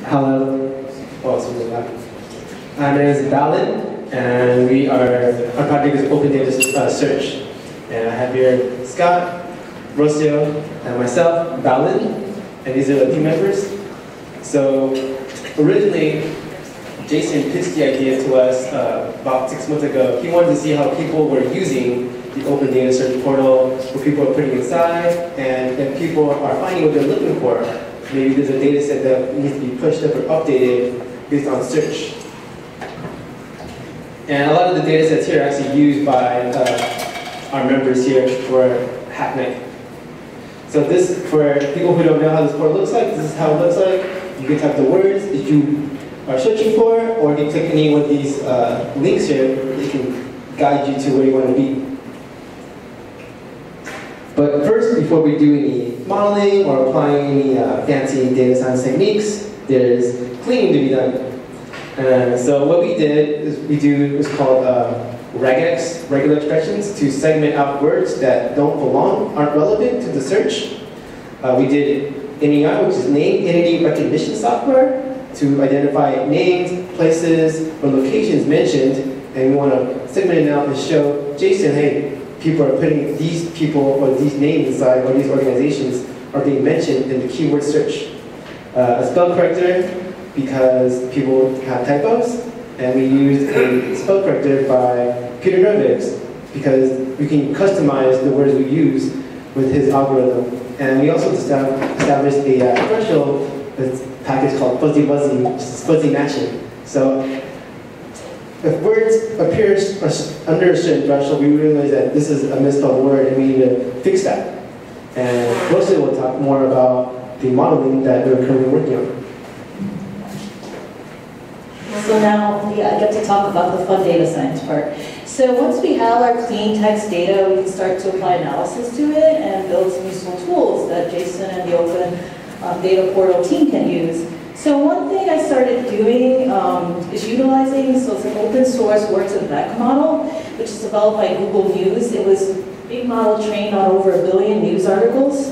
Hello. Oh, something like that. My name is Balin, and our project is Open Data Search. And I have here Scott, Rocio, and myself, Balin, and these are the team members. So originally, Jason pitched the idea to us about 6 months ago. He wanted to see how people were using the Open Data Search portal, what people are putting inside, and if people are finding what they're looking for. Maybe there's a data set that needs to be pushed up or updated based on search. And a lot of the data sets here are actually used by our members here for Hack Night. So this, for people who don't know how this portal looks like, this is how it looks like. You can type the words that you are searching for, or if you click any one of these links here, it can guide you to where you want to be. But first, before we do any modeling or applying any fancy data science techniques, there's cleaning to be done. So what we did is what's called regex, regular expressions, to segment out words that don't belong, aren't relevant to the search. We did NEI, which is name entity recognition software, to identify names, places, or locations mentioned, and we want to segment it out and show Jason, hey, people are putting these people or these names inside, or these organizations are being mentioned in the keyword search. A spell corrector, because people have typos, and we used a spell corrector by Peter Novick's, because we can customize the words we use with his algorithm. And we also established a threshold package called fuzzy wuzzy, which is fuzzy matching. So if words appear under a certain threshold, we realize that this is a misspelled word and we need to fix that. And Rosie will talk more about the modeling that we're currently working on. So now I get to talk about the fun data science part. So once we have our clean text data, we can start to apply analysis to it and build some useful tools that Jason and the Open Data Portal team can use. So one thing I started doing is utilizing, so it's an open source works and vec model, which is developed by Google News. It was a big model trained on over 1 billion news articles.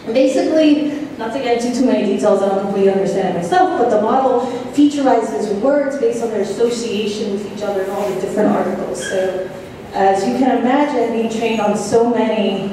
Basically, not to get into too many details, I don't completely understand it myself, but the model featurizes words based on their association with each other in all the different articles. So as you can imagine, being trained on so many,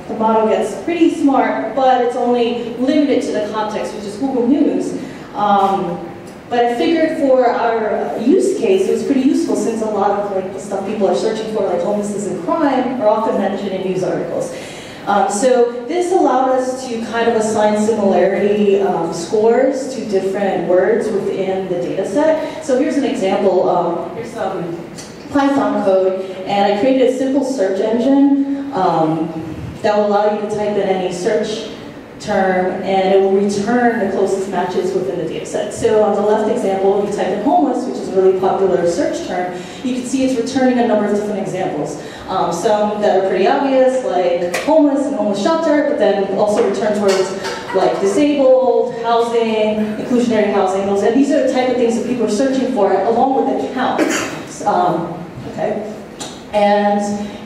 the model gets pretty smart, but it's only limited to the context, which is Google News. But I figured for our use case, it was pretty useful since a lot of the stuff people are searching for, like homelessness and crime, are often mentioned in news articles. So this allowed us to kind of assign similarity scores to different words within the data set. So here's an example. Here's some Python code, and I created a simple search engine that will allow you to type in any search term, and it will return the closest matches within the data set. So on the left example, if you type in homeless, which is a really popular search term, you can see it's returning a number of different examples. Some that are pretty obvious, like homeless and homeless shelter, but then also return towards like disabled, housing, inclusionary housing, and these are the type of things that people are searching for, along with the count. Okay.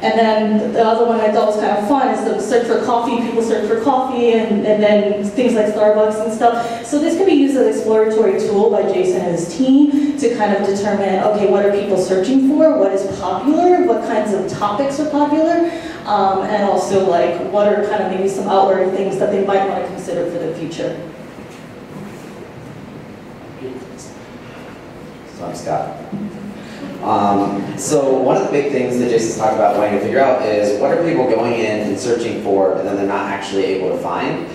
And then the other one I thought was kind of fun is the search for coffee. People search for coffee and then things like Starbucks and stuff. So this can be used as an exploratory tool by Jason and his team to kind of determine, okay, what are people searching for? What is popular? What kinds of topics are popular? And also like, what are kind of maybe some outward things that they might want to consider for the future? So I'm Scott. So one of the big things that Jason's talked about wanting to figure out is what are people going in and searching for and then they're not actually able to find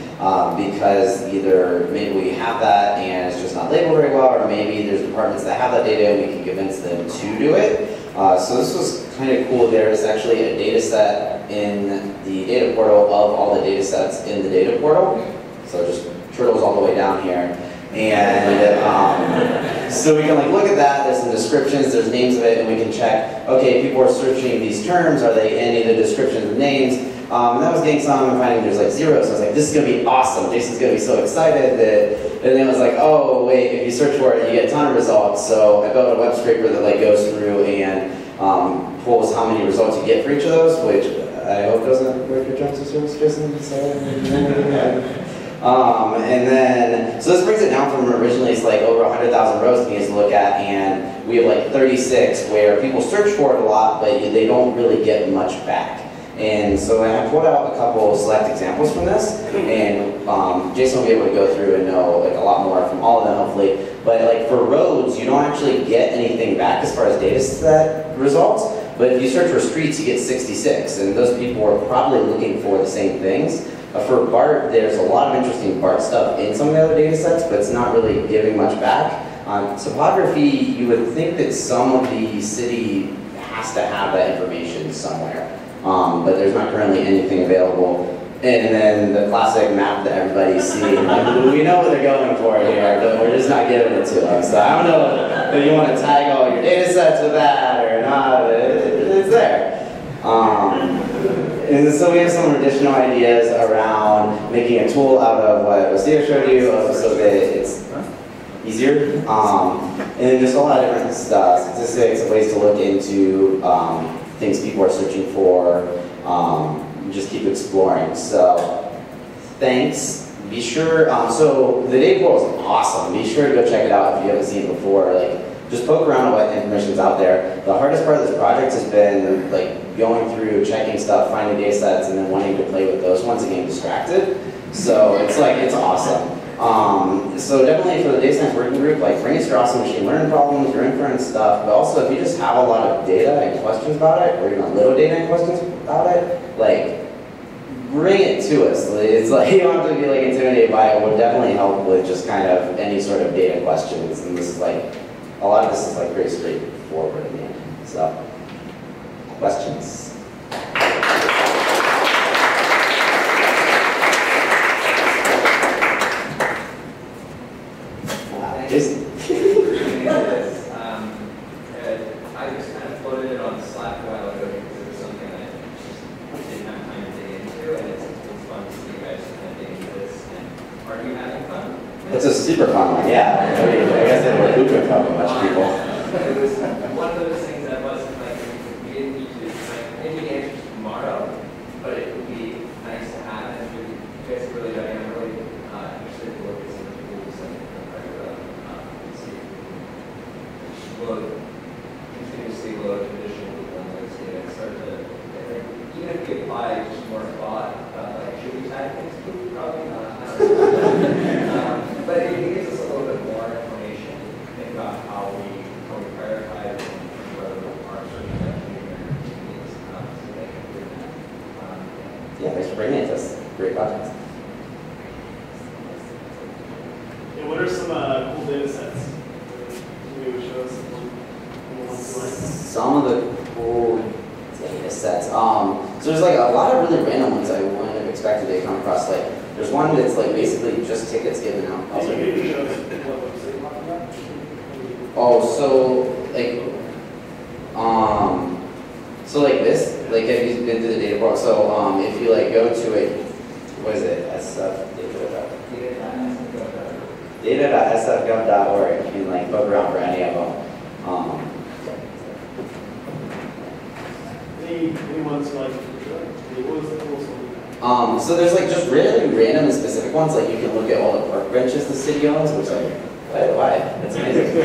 because either maybe we have that and it's just not labeled very well, or maybe there's departments that have that data and we can convince them to do it. So this was kind of cool. There is actually a data set in the data portal of all the data sets in the data portal. So just turtles all the way down here. And so we can like look at that, there's some descriptions, there's names of it, and we can check, okay, people are searching these terms, are they in any of the descriptions and names? And that was getting some, and finding there's like 0, so I was like, this is going to be awesome, Jason's going to be so excited that, and then it was like, oh wait, if you search for it, you get a ton of results, so I built a web scraper that like goes through and pulls how many results you get for each of those, which I hope doesn't work your terms of service, Jason, so, and then, so this brings it down down from originally it's like over 100,000 rows he needs to look at, and we have like 36 where people search for it a lot, but they don't really get much back. And so I pulled out a couple select examples from this, and Jason will be able to go through and know like a lot more from all of them hopefully. But like for roads, you don't actually get anything back as far as data set results. But if you search for streets, you get 66, and those people are probably looking for the same things. For BART, there's a lot of interesting BART stuff in some of the other data sets, but it's not really giving much back. Topography, you would think that some of the city has to have that information somewhere, but there's not currently anything available. And then the classic map that everybody's seeing, like, we know what they're going for here, but we're just not giving it to them. So I don't know if you want to tag all your data sets with that or not, but it's there. And so we have some additional ideas around making a tool out of what Steve showed you, so that it's easier. And then just a lot of different statistics and ways to look into things people are searching for. Just keep exploring. So thanks. Be sure, so the data portal is awesome. Be sure to go check it out if you haven't seen it before. Like, just poke around at what information's out there. The hardest part of this project has been like going through, checking stuff, finding data sets, and then wanting to play with those ones and getting distracted. So it's like, it's awesome. So definitely for the data science working group, like bring us your awesome machine learning problems, your inference stuff, but also if you just have a lot of data and questions about it, or even a little data and questions about it, like bring it to us. It's like, you don't have to be like intimidated by it. It will definitely help with just kind of any sort of data questions. And this is like, a lot of this is like pretty straightforward in the end. So, questions? Jason? I just kind of floated it on Slack a while ago because it was something that I didn't have time to dig into, and it's fun to see you guys kind of dig into this. And are you having fun? It's a super fun one, yeah. I mean, I guess they were hooping from a bunch of people. It was one of those things that wasn't like, we didn't need to, like, maybe answers tomorrow, but it would be nice to have, and if you guys really dug in, I'm really interested to look at some of the tools and see. Load, continuously load additional ones data and start to, even if we apply just more thought, like, should we tag things? Probably not. But it gives us a little bit more information to think about how we prioritize and whether our search engine needs so they can do that. Yeah, thanks for bringing it to us. Great project. Yeah, what are some cool data sets? Maybe show us Some of the cool data sets. So there's like a lot of really random ones I wouldn't have expected to come across. Like there's one that's like basically just tickets given out. Oh, so like this, like have you been to the data portal? So if you like go to it, what is it? Data.sfgov.org. You can like poke around for any of them. Any ones like what was the coolest one? So there's like just really random and specific ones. Like you can look at all the park benches the city owns, which like why? That's amazing.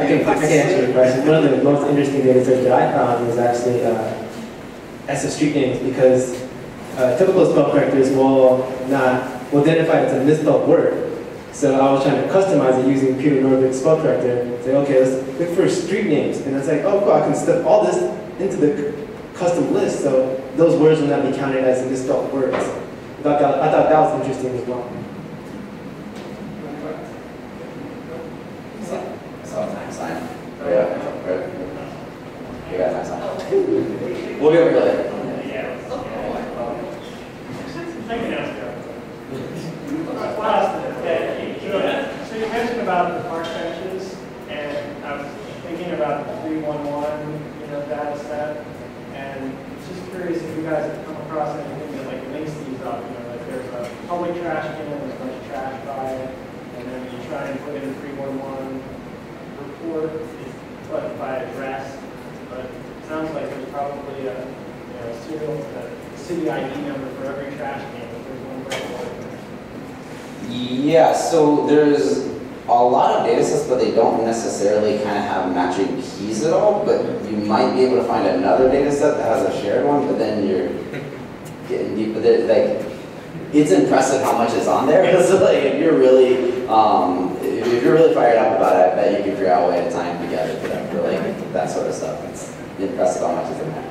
I can answer your question. One of the most interesting data sets that I found was actually SF street names, because typical spell correctors will identify it as a misspelled word. So I was trying to customize it using Peter Norvik's spell corrector. Say, okay, let's look for street names, and it's like, oh, cool, I can stuff all this into the custom list, so those words will not be counted as misspelled words. I thought that was interesting as well. Time sign. Oh yeah. You got time sign. We'll be over here later. So you mentioned about the park benches, and I was thinking about the 311, data set, and just curious if you guys have come across anything that like links these up. Like there's a public trash can, there's a bunch of trash by it, and then you try and put in a 311 report, but by address. But it sounds like there's probably a city ID number for every trash can. If there's one right. Yeah, so there's a lot of data sets, but they don't necessarily kind of have matching keys at all, but you might be able to find another data set that has a shared one, but then you're getting deep. But like, it's impressive how much is on there. So like, if you're really fired up about it, I bet you can figure out a way to tie them together for like that sort of stuff. It's impressive how much is in there.